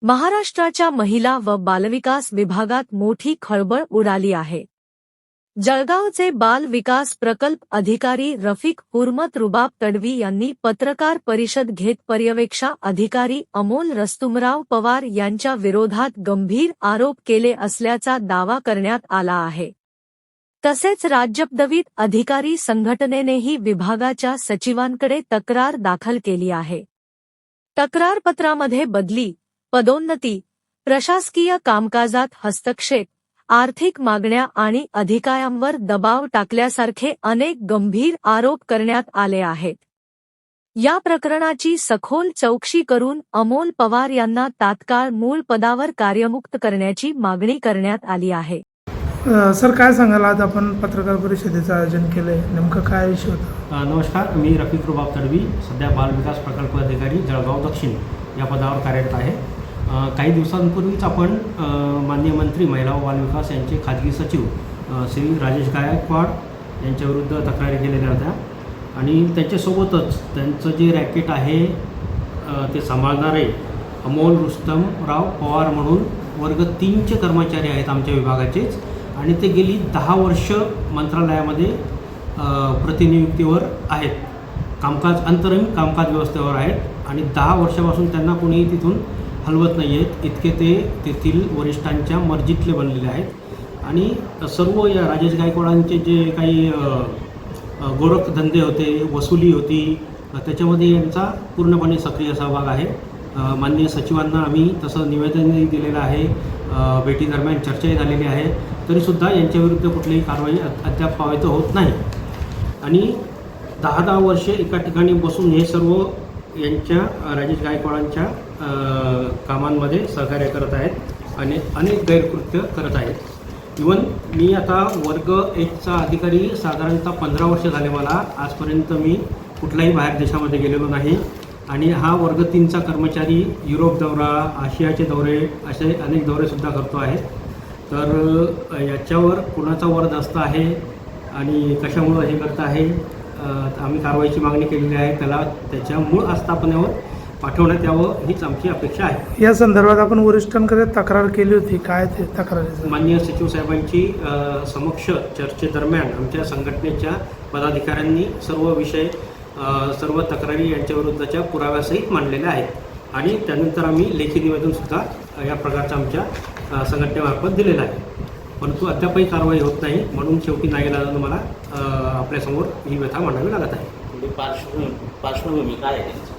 महाराष्ट्राच्या महिला व बालविकास विभागात मोठी खळबळ उडाली आहे। जळगावचे बाल विकास प्रकल्प अधिकारी रफिक हुर्मत रुबाब तडवी यांनी पत्रकार परिषद घेत पर्यवेक्षक अधिकारी अमोल रस्तुमराव पवार यांच्या विरोधात गंभीर आरोप केले असल्याचा दावा करण्यात आला आहे। तसेच राज्यपदवीत अधिकारी संघटनेनेही विभागाच्या सचिवांकडे तक्रार दाखल केली आहे। तक्रारपत्रामध्ये बदली, पदोन्नती, प्रशासकीय कामकाजात हस्तक्षेप, आर्थिक मागण्या आणि अधिकाऱ्यांवर दबाव टाकल्यासारखे अनेक गंभीर आरोप करण्यात आले आहेत। या प्रकरणाची सखोल चौकशी करून अमोल पवार यांना तात्काळ मूळ पदावर कार्यमुक्त करण्याची मागणी करण्यात आली आहे। सर, काय सांगाल, आज आपण पत्रकार परिषदेचं आयोजन केलंय, नेमकं काय विषय होता? नमस्कार, मी रफिक रुबाब तडवी, सध्या बाल विकास प्रकल्प अधिकारी जळगाव दक्षिण या पदावर कार्यरत आहे। काही दिवसांपूर्वीच आपण माननीय मंत्री महिला व बाल विकास यांचे खाजगी सचिव श्री राजेश गायकवाड यांच्याविरुद्ध तक्रारी केलेल्या होत्या आणि त्याच्यासोबतच त्यांचं जे रॅकेट आहे ते सांभाळणारे अमोल रुस्तमराव पवार म्हणून वर्ग 3चे कर्मचारी आहेत आमच्या विभागाचेच, आणि ते गेली 10 वर्ष मंत्रालयामध्ये प्रतिनियुक्तीवर आहेत, अंतरिम कामकाज व्यवस्थेवर आहेत आणि 10 वर्षापासून त्यांना कोणीही तिथून हलवत नाही आहेत, इतके ते तेथील वरिष्ठांच्या मर्जीतले बनलेले आहेत। आणि सर्व या राजेश गायकवाडांचे जे काही गोरखधंदे होते, वसुली होती, त्याच्यामध्ये यांचा पूर्णपणे सक्रिय सहभाग आहे। माननीय सचिवांना आम्ही तसं निवेदनही दिलेलं आहे, भेटीदरम्यान चर्चाही झालेली आहे, तरीसुद्धा यांच्याविरुद्ध कुठलीही कारवाई अद्याप पावित होत नाही। आणि 10 वर्षे एका ठिकाणी बसून हे सर्व यांच्या राजेश गायकवाडांच्या कामांमध्ये सहकार्य करत आहेत आणि अनेक गैरकृत्य करत आहेत। इवन मी आता वर्ग 1चा अधिकारी साधारणतः 15 वर्ष झाले मला, आजपर्यंत मी कुठल्याही बाहेर देशामध्ये गेलेलो नाही आणि हा वर्ग 3चा कर्मचारी युरोप दौरा, आशियाचे दौरे, असे अनेक दौरेसुद्धा करतो आहे। तर याच्यावर कुणाचा वर जास्त आहे आणि कशामुळं हे करत आहे, आम्ही कारवाईची मागणी केलेली आहे, त्याला त्याच्या मूळ आस्थापनेवर पाठवण्यात यावं हीच आमची अपेक्षा आहे। या संदर्भात आपण वरिष्ठांकडे तक्रार केली होती, काय ते तक्रार? माननीय सचिव साहेबांची समक्ष चर्चेदरम्यान आमच्या संघटनेच्या पदाधिकाऱ्यांनी सर्व विषय, सर्व तक्रारी यांच्याविरुद्धच्या पुराव्यासहित मांडलेल्या आहेत आणि त्यानंतर आम्ही लेखी निवेदनसुद्धा या प्रकारचं आमच्या संघटनेमार्फत दिलेलं आहे, परंतु अद्यापही कारवाई होत नाही, म्हणून शेवटी नाईलाजानं मला आपल्यासमोर ही व्यथा मांडावी लागत आहे। पार्श्वभूमी काय आहे?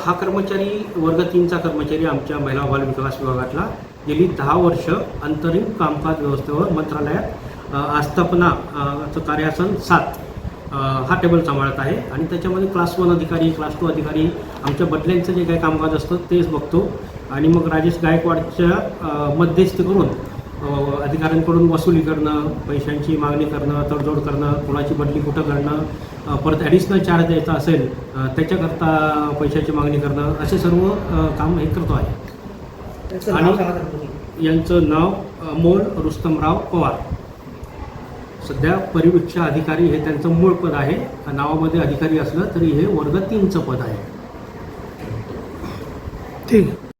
हा कर्मचारी वर्ग 3चा कर्मचारी आमच्या महिला बाल विकास विभागातला गेली 10 वर्ष अंतरिम कामकाज व्यवस्थेवर मंत्रालयात आस्थापनाचं कार्यासन 7 हा टेबल सांभाळत आहे आणि त्याच्यामध्ये क्लास 1 अधिकारी, क्लास 2 अधिकारी, आमच्या बदल्यांचं जे काही कामकाज असतं तेच बघतो आणि मग राजेश गायकवाडच्या मध्यस्थी करून अधिकाऱ्यांकडून वसुली करणं, पैशांची मागणी करणं, तडजोड करणं, कोणाची बदली कुठं करणं, परत ॲडिशनल चार्ज द्यायचा असेल त्याच्याकरता पैशाची मागणी करणं, असे सर्व काम हे करतो आहे। आणि यांचं नाव अमोल रुस्तमराव पवार, सध्या परिवीक्षक अधिकारी हे त्यांचं मूळ पद आहे, नावामध्ये अधिकारी असलं तरी हे वर्ग 3चं पद आहे। ठीक.